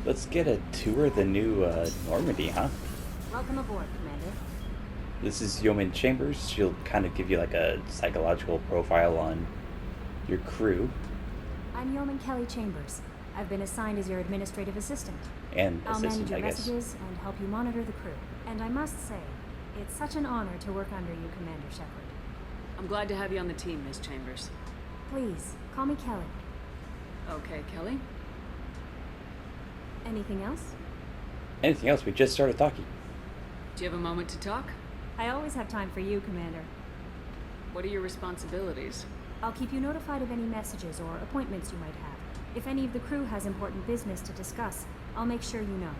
Let's get a tour of the new Normandy, huh? Welcome aboard, Commander. This is Yeoman Chambers. She'll kind of give you like a psychological profile on your crew I'm Yeoman Chambers. I've been assigned as your administrative assistant. and I'll manage assistant, your I guess. messages and help you monitor the crew. And I must say, it's such an honor to work under you, Commander Shepard. I'm glad to have you on the team, Miss Chambers. Please, call me Kelly. Okay, Kelly? Anything else? Anything else? We just started talking. Do you have a moment to talk? I always have time for you, Commander. What are your responsibilities? I'll keep you notified of any messages or appointments you might have. If any of the crew has important business to discuss, I'll make sure you know.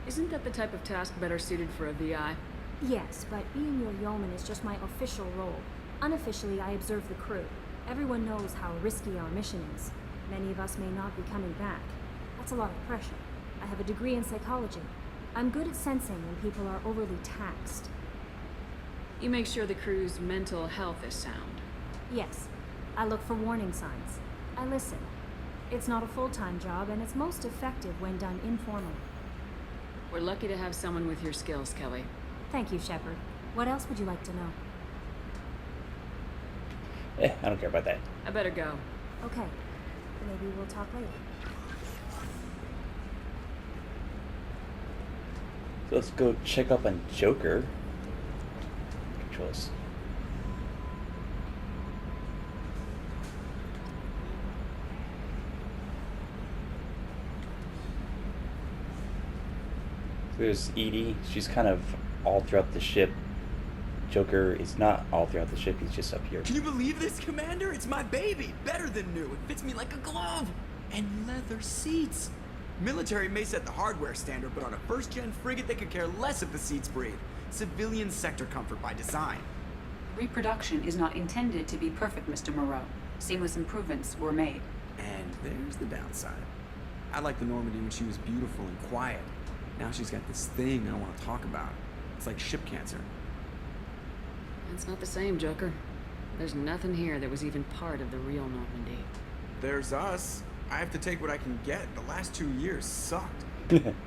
Isn't that the type of task better suited for a VI? Yes, but being your yeoman is just my official role. Unofficially, I observe the crew. Everyone knows how risky our mission is. Many of us may not be coming back. That's a lot of pressure. I have a degree in psychology. I'm good at sensing when people are overly taxed. You make sure the crew's mental health is sound. Yes, I look for warning signs. I listen. It's not a full-time job, and it's most effective when done informally. We're lucky to have someone with your skills, Kelly. Thank you, Shepard. What else would you like to know? I don't care about that. I better go. Okay. Maybe we'll talk later. So let's go check up on Joker. Controls. There's Edie. She's kind of all throughout the ship. Joker is not all throughout the ship. He's just up here. Can you believe this, Commander? It's my baby. Better than new. It fits me like a glove. And leather seats. Military may set the hardware standard, but on a first-gen frigate, they could care less if the seats breathe. Civilian sector comfort by design. Reproduction is not intended to be perfect, Mr. Moreau. Seamless improvements were made. And there's the downside. I liked the Normandy when she was beautiful and quiet. Now she's got this thing I don't want to talk about. It's like ship cancer. It's not the same, Joker. There's nothing here that was even part of the real Normandy. There's us. I have to take what I can get. The last 2 years sucked.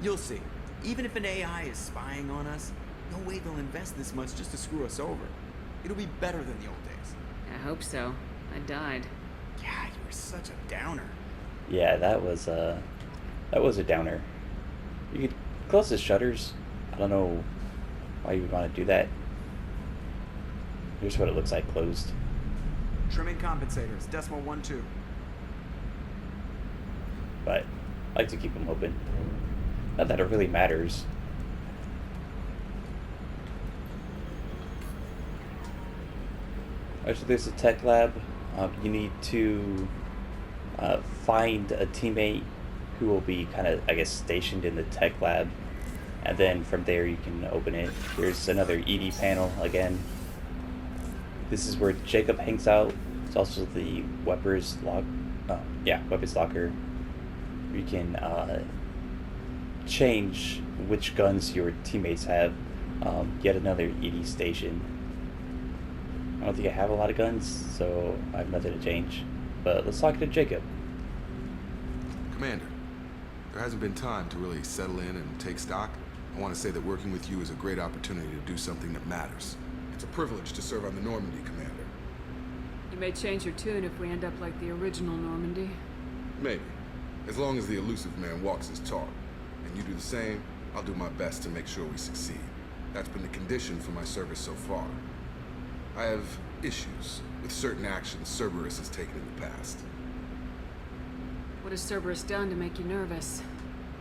You'll see. Even if an AI is spying on us, no way they'll invest this much just to screw us over. It'll be better than the old days. I hope so. I died. Yeah, you were such a downer. Yeah, that was a downer. You could close the shutters. I don't know why you would want to do that. Here's what it looks like closed. Trimming compensators, decimal 1-2. But I like to keep them open. Not that it really matters. Alright, so there's a tech lab. You need to find a teammate who will be kind of, I guess, stationed in the tech lab. And then from there you can open it. Here's another ED panel again. This is where Jacob hangs out. It's also the weapons locker. You can change which guns your teammates have. Yet another ED station. I don't think I have a lot of guns, so I have nothing to change. But let's talk to Jacob. Commander, there hasn't been time to really settle in and take stock. I want to say that working with you is a great opportunity to do something that matters. It's a privilege to serve on the Normandy, Commander. You may change your tune if we end up like the original Normandy. Maybe. As long as the elusive man walks his talk, and you do the same, I'll do my best to make sure we succeed. That's been the condition for my service so far. I have issues with certain actions Cerberus has taken in the past. What has Cerberus done to make you nervous?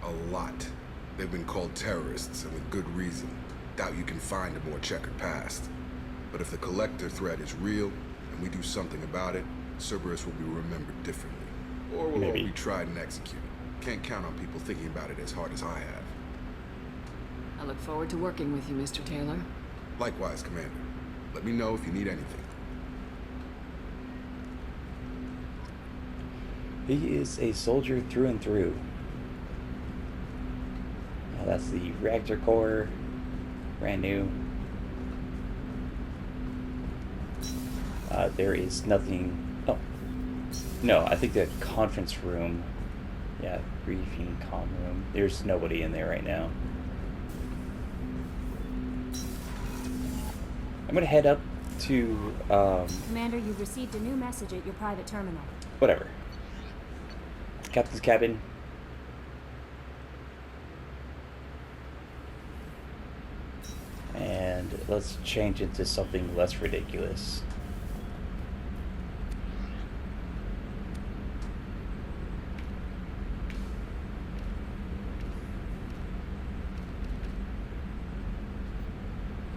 A lot. They've been called terrorists, and with good reason. Doubt you can find a more checkered past. But if the Collector threat is real, and we do something about it, Cerberus will be remembered differently. Or will all be tried and executed. Can't count on people thinking about it as hard as I have. I look forward to working with you, Mr. Taylor. Likewise, Commander. Let me know if you need anything. He is a soldier through and through. That's the reactor core. Brand new. There is nothing. Oh. No, I think the conference room Yeah, briefing comm room. There's nobody in there right now. I'm gonna head up to, Commander, you've received a new message at your private terminal. whatever. Captain's cabin. And let's change into something less ridiculous.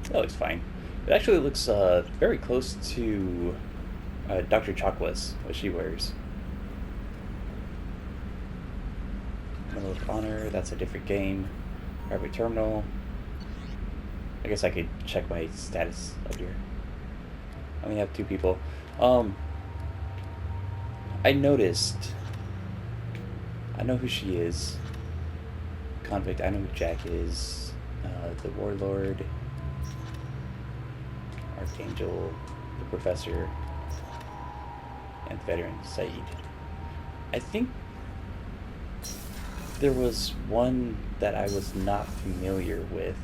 That looks fine. It actually looks very close to Dr. Chocolate's, what she wears. Medal of Honor, that's a different game. Private terminal. I guess I could check my status up here. I only have 2 people. I noticed. I know who she is. Convict, I know who Jack is. The Warlord. Archangel, the Professor, and the Veteran, Saeed. I think there was one that I was not familiar with.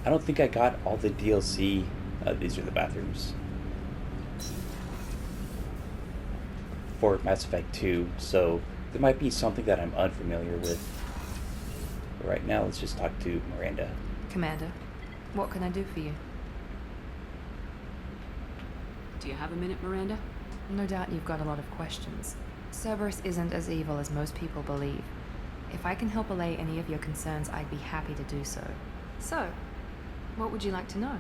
I don't think I got all the DLC. These are the bathrooms for Mass Effect 2, so there might be something that I'm unfamiliar with. But right now, let's just talk to Miranda. Commander, what can I do for you? Do you have a minute, Miranda? No doubt you've got a lot of questions. Cerberus isn't as evil as most people believe. If I can help allay any of your concerns, I'd be happy to do so. So, what would you like to know?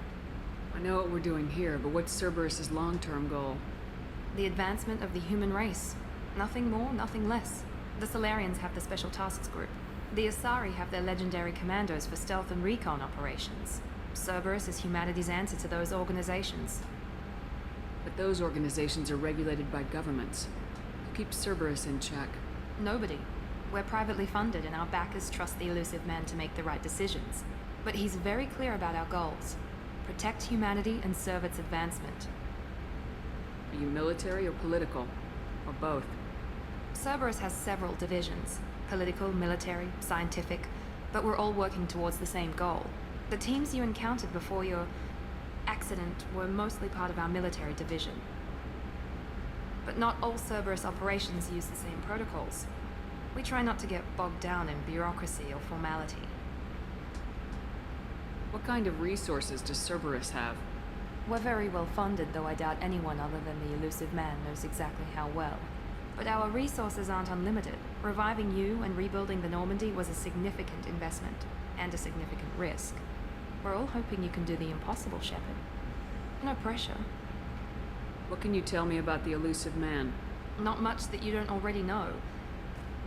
I know what we're doing here, but what's Cerberus's long-term goal? The advancement of the human race. Nothing more, nothing less. The Solarians have the Special Tasks Group. The Asari have their legendary commandos for stealth and recon operations. Cerberus is humanity's answer to those organizations. But those organizations are regulated by governments. Who keeps Cerberus in check? Nobody. We're privately funded and our backers trust the elusive man to make the right decisions. But he's very clear about our goals. Protect humanity and serve its advancement. Are you military or political? Or both? Cerberus has several divisions. Political, military, scientific. But we're all working towards the same goal. The teams you encountered before your accident were mostly part of our military division. But not all Cerberus operations use the same protocols. We try not to get bogged down in bureaucracy or formality. What kind of resources does Cerberus have? We're very well funded, though I doubt anyone other than the elusive man knows exactly how well. But our resources aren't unlimited. Reviving you and rebuilding the Normandy was a significant investment, and a significant risk. We're all hoping you can do the impossible, Shepard. No pressure. What can you tell me about the elusive man? Not much that you don't already know.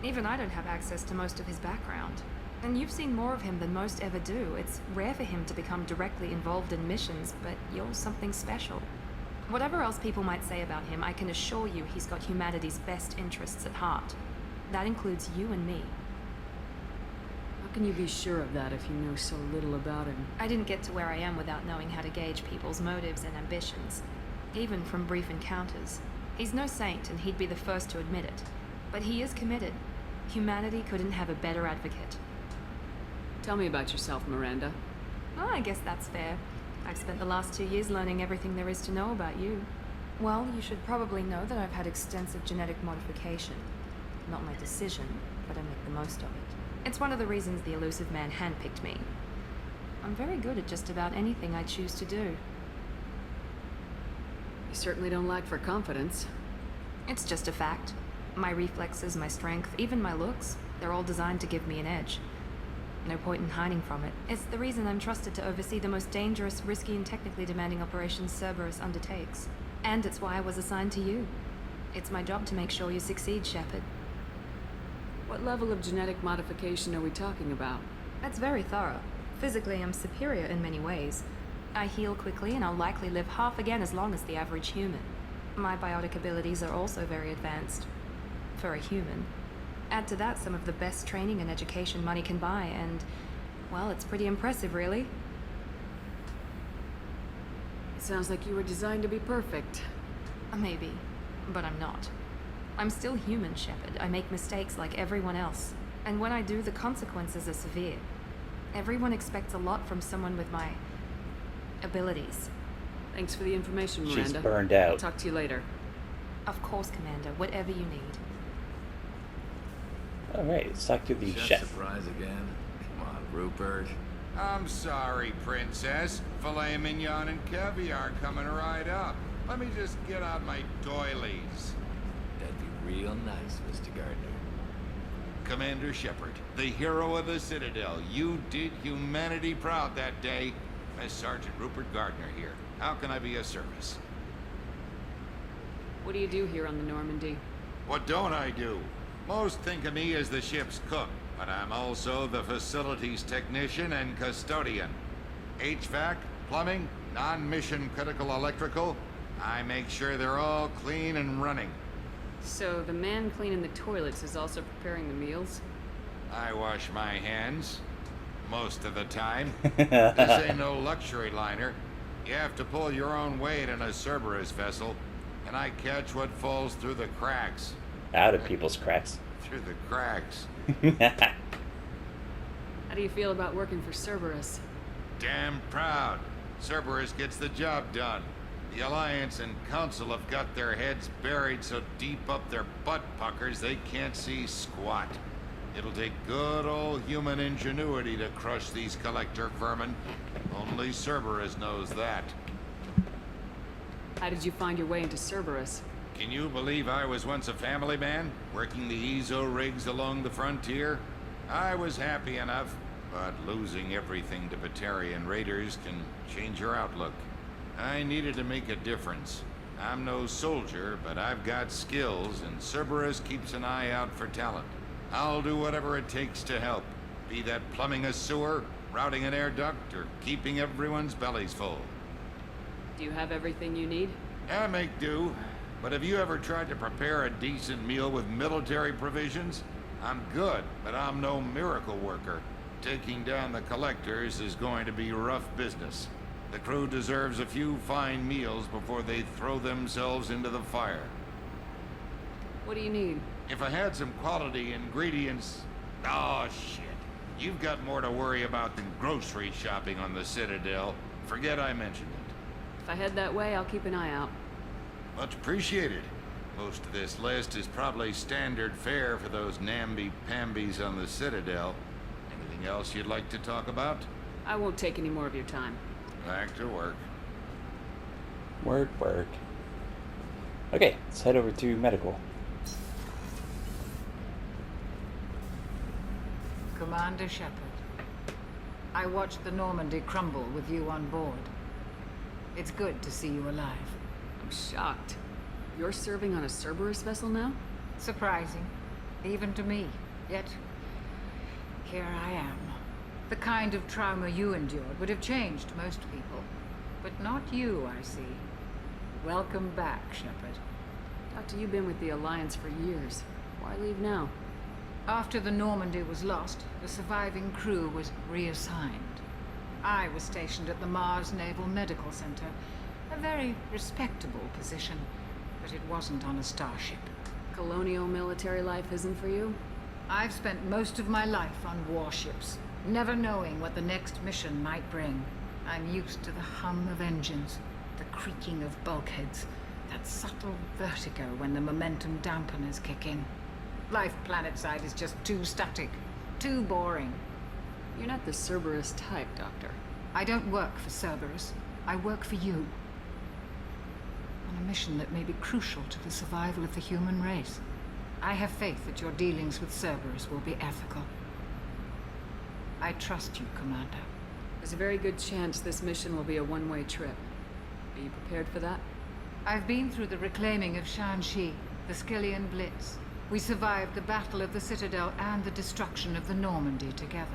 Even I don't have access to most of his background. And you've seen more of him than most ever do. It's rare for him to become directly involved in missions, but you're something special. Whatever else people might say about him, I can assure you he's got humanity's best interests at heart. That includes you and me. How can you be sure of that if you know so little about him? I didn't get to where I am without knowing how to gauge people's motives and ambitions, even from brief encounters. He's no saint, and he'd be the first to admit it. But he is committed. Humanity couldn't have a better advocate. Tell me about yourself, Miranda. Well, I guess that's fair. I've spent the last 2 years learning everything there is to know about you. Well, you should probably know that I've had extensive genetic modification. Not my decision, but I make the most of it. It's one of the reasons the elusive man handpicked me. I'm very good at just about anything I choose to do. You certainly don't lack for confidence. It's just a fact. My reflexes, my strength, even my looks, they're all designed to give me an edge. No point in hiding from it. It's the reason I'm trusted to oversee the most dangerous, risky, and technically demanding operations Cerberus undertakes. And it's why I was assigned to you. It's my job to make sure you succeed, Shepard. What level of genetic modification are we talking about? That's very thorough. Physically, I'm superior in many ways. I heal quickly, and I'll likely live half again as long as the average human. My biotic abilities are also very advanced. For a human. Add to that some of the best training and education money can buy, and, well, it's pretty impressive, really. It sounds like you were designed to be perfect. Maybe, but I'm not. I'm still human, Shepard. I make mistakes like everyone else. And when I do, the consequences are severe. Everyone expects a lot from someone with my abilities. Thanks for the information, She's Miranda. burned I'll out. talk to you later. Of course, Commander, whatever you need. Alright, let's talk to the chef. Surprise again? Come on, Rupert. I'm sorry, Princess. Filet mignon and caviar coming right up. Let me just get out my doilies. That'd be real nice, Mr. Gardner. Commander Shepard, the hero of the Citadel. You did humanity proud that day. Miss Sergeant Rupert Gardner here. How can I be of service? What do you do here on the Normandy? What don't I do? Most think of me as the ship's cook, but I'm also the facilities technician and custodian. HVAC, plumbing, non-mission critical electrical. I make sure they're all clean and running. So the man cleaning the toilets is also preparing the meals? I wash my hands. Most of the time. This ain't no luxury liner. You have to pull your own weight in a Cerberus vessel, and I catch what falls through the cracks. Out of people's cracks. Through the cracks. How do you feel about working for Cerberus? Damn proud. Cerberus gets the job done. The Alliance and Council have got their heads buried so deep up their butt puckers they can't see squat. It'll take good old human ingenuity to crush these collector vermin. Only Cerberus knows that. How did you find your way into Cerberus? Can you believe I was once a family man, working the EZO rigs along the frontier? I was happy enough, but losing everything to Batarian raiders can change your outlook. I needed to make a difference. I'm no soldier, but I've got skills, and Cerberus keeps an eye out for talent. I'll do whatever it takes to help, be that plumbing a sewer, routing an air duct, or keeping everyone's bellies full. Do you have everything you need? I make do, but have you ever tried to prepare a decent meal with military provisions? I'm good, but I'm no miracle worker. Taking down the collectors is going to be rough business. The crew deserves a few fine meals before they throw themselves into the fire. What do you need? If I had some quality ingredients... Oh, shit. You've got more to worry about than grocery shopping on the Citadel. Forget I mentioned it. If I head that way, I'll keep an eye out. Much appreciated. Most of this list is probably standard fare for those namby-pambies on the Citadel. Anything else you'd like to talk about? I won't take any more of your time. Back to work. Work. Okay, let's head over to medical. Commander Shepard, I watched the Normandy crumble with you on board. It's good to see you alive. I'm shocked. You're serving on a Cerberus vessel now? Surprising, even to me. Yet, here I am. The kind of trauma you endured would have changed most people. But not you, I see. Welcome back, Shepard. Doctor, you've been with the Alliance for years. Why leave now? After the Normandy was lost, the surviving crew was reassigned. I was stationed at the Mars Naval Medical Center, a very respectable position, but it wasn't on a starship. Colonial military life isn't for you? I've spent most of my life on warships, never knowing what the next mission might bring. I'm used to the hum of engines, the creaking of bulkheads, that subtle vertigo when the momentum dampeners kick in. Life planetside is just too static, too boring. You're not the Cerberus type, Doctor. I don't work for Cerberus. I work for you. On a mission that may be crucial to the survival of the human race. I have faith that your dealings with Cerberus will be ethical. I trust you, Commander. There's a very good chance this mission will be a one-way trip. Are you prepared for that? I've been through the reclaiming of Shanxi, the Skillian Blitz. We survived the Battle of the Citadel and the destruction of the Normandy together.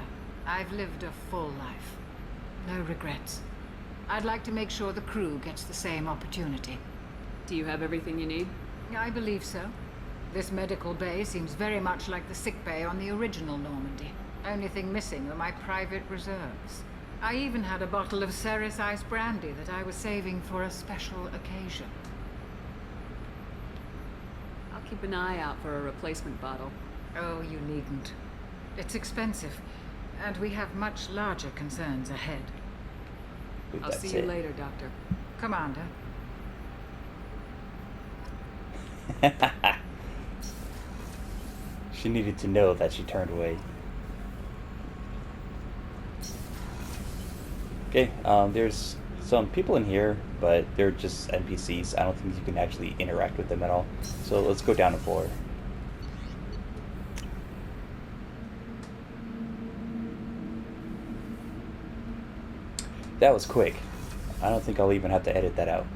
I've lived a full life. No regrets. I'd like to make sure the crew gets the same opportunity. Do you have everything you need? I believe so. This medical bay seems very much like the sick bay on the original Normandy. Only thing missing were my private reserves. I even had a bottle of Ceres Ice brandy that I was saving for a special occasion. I'll keep an eye out for a replacement bottle. Oh, you needn't. It's expensive, and we have much larger concerns ahead. I'll see you later, Doctor. Commander. She needed to know that she turned away. Okay, there's some people in here, but they're just NPCs. I don't think you can actually interact with them at all. So let's go down the floor. That was quick. I don't think I'll even have to edit that out.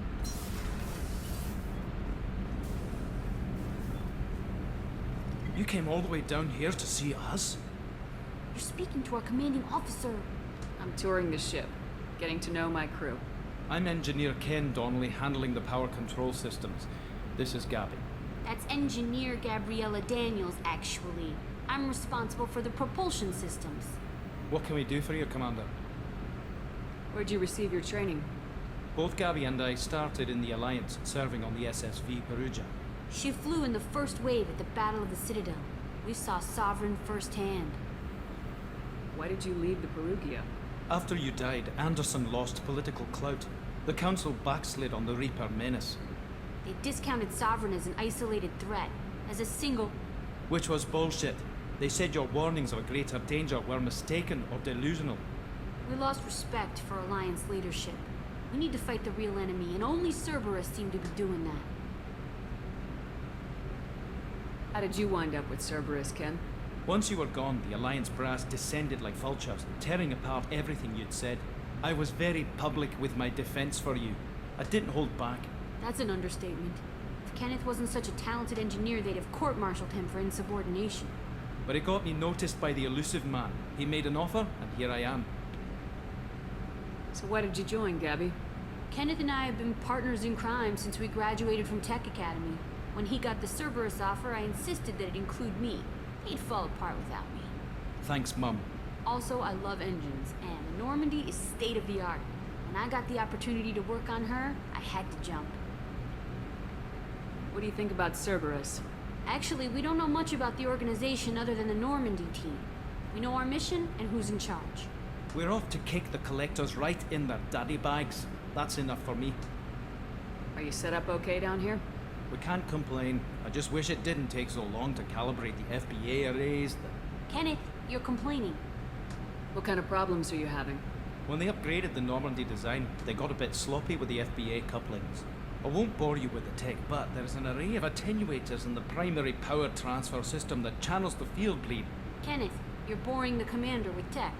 You came all the way down here to see us? You're speaking to our commanding officer. I'm touring the ship, getting to know my crew. I'm Engineer Ken Donnelly, handling the power control systems. This is Gabby. That's Engineer Gabriella Daniels, actually. I'm responsible for the propulsion systems. What can we do for you, Commander? Where'd you receive your training? Both Gabby and I started in the Alliance, serving on the SSV Perugia. She flew in the first wave at the Battle of the Citadel. We saw Sovereign firsthand. Why did you leave the Perugia? After you died, Anderson lost political clout. The Council backslid on the Reaper menace. They discounted Sovereign as an isolated threat, as a single... Which was bullshit. They said your warnings of a greater danger were mistaken or delusional. We lost respect for Alliance leadership. We need to fight the real enemy, and only Cerberus seemed to be doing that. How did you wind up with Cerberus, Ken? Once you were gone, the Alliance brass descended like vultures, tearing apart everything you'd said. I was very public with my defense for you. I didn't hold back. That's an understatement. If Kenneth wasn't such a talented engineer, they'd have court-martialed him for insubordination. But it got me noticed by the elusive man. He made an offer, and here I am. So why did you join, Gabby? Kenneth and I have been partners in crime since we graduated from Tech Academy. When he got the Cerberus offer, I insisted that it include me. He'd fall apart without me. Thanks, Mum. Also, I love engines, and the Normandy is state-of-the-art. When I got the opportunity to work on her, I had to jump. What do you think about Cerberus? Actually, we don't know much about the organization other than the Normandy team. We know our mission and who's in charge. We're off to kick the collectors right in their daddy bags. That's enough for me. Are you set up okay down here? We can't complain. I just wish it didn't take so long to calibrate the FBA arrays. Kenneth, you're complaining. What kind of problems are you having? When they upgraded the Normandy design, they got a bit sloppy with the FBA couplings. I won't bore you with the tech, but there's an array of attenuators in the primary power transfer system that channels the field bleed. Kenneth, you're boring the commander with tech.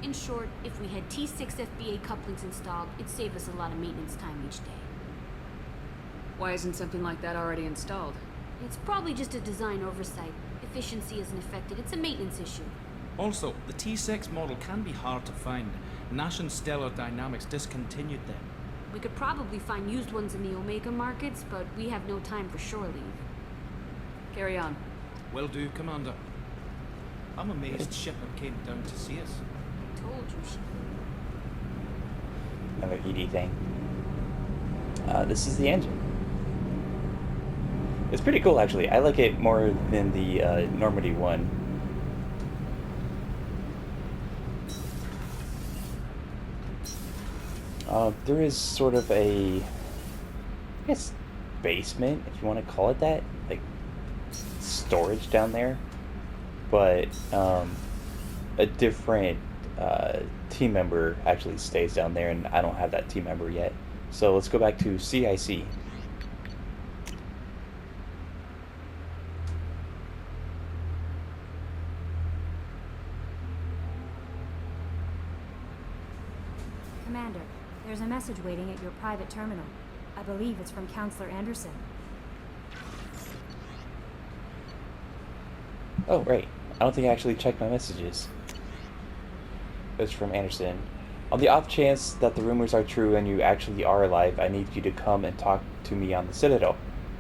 In short, if we had T6 FBA couplings installed, it'd save us a lot of maintenance time each day. Why isn't something like that already installed? It's probably just a design oversight. Efficiency isn't affected. It's a maintenance issue. Also, the T6 model can be hard to find. Nash and Stellar Dynamics discontinued them. We could probably find used ones in the Omega markets, but we have no time for shore leave. Carry on. Will do, Commander. I'm amazed Shepard came down to see us. I told you, Shepard. Another ED thing. This is the engine. It's pretty cool, actually. I like it more than the Normandy one. There is sort of a, I guess, basement, if you want to call it that, like storage down there, but a different team member actually stays down there, and I don't have that team member yet. So let's go back to CIC. Commander, there's a message waiting at your private terminal. I believe it's from Counselor Anderson. Oh, right. I don't think I actually checked my messages. It's from Anderson. On the off chance that the rumors are true and you actually are alive, I need you to come and talk to me on the Citadel.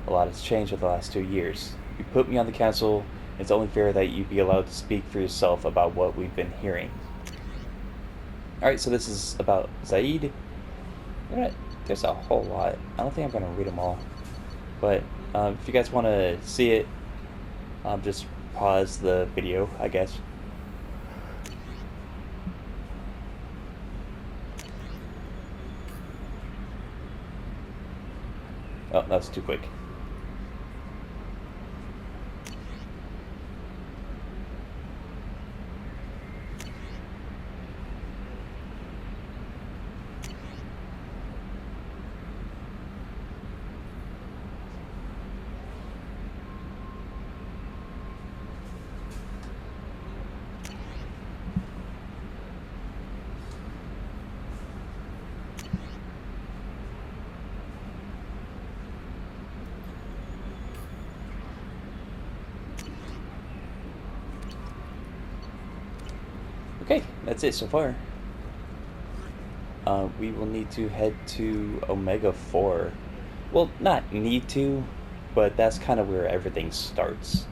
A lot has changed over the last 2 years. You put me on the council, it's only fair that you be allowed to speak for yourself about what we've been hearing. Alright, so this is about Zaid. There's a whole lot. I don't think I'm going to read them all. But if you guys want to see it, just pause the video, I guess. Oh, that was too quick. Okay, that's it so far. We will need to head to Omega 4. Well, not need to, but that's kind of where everything starts.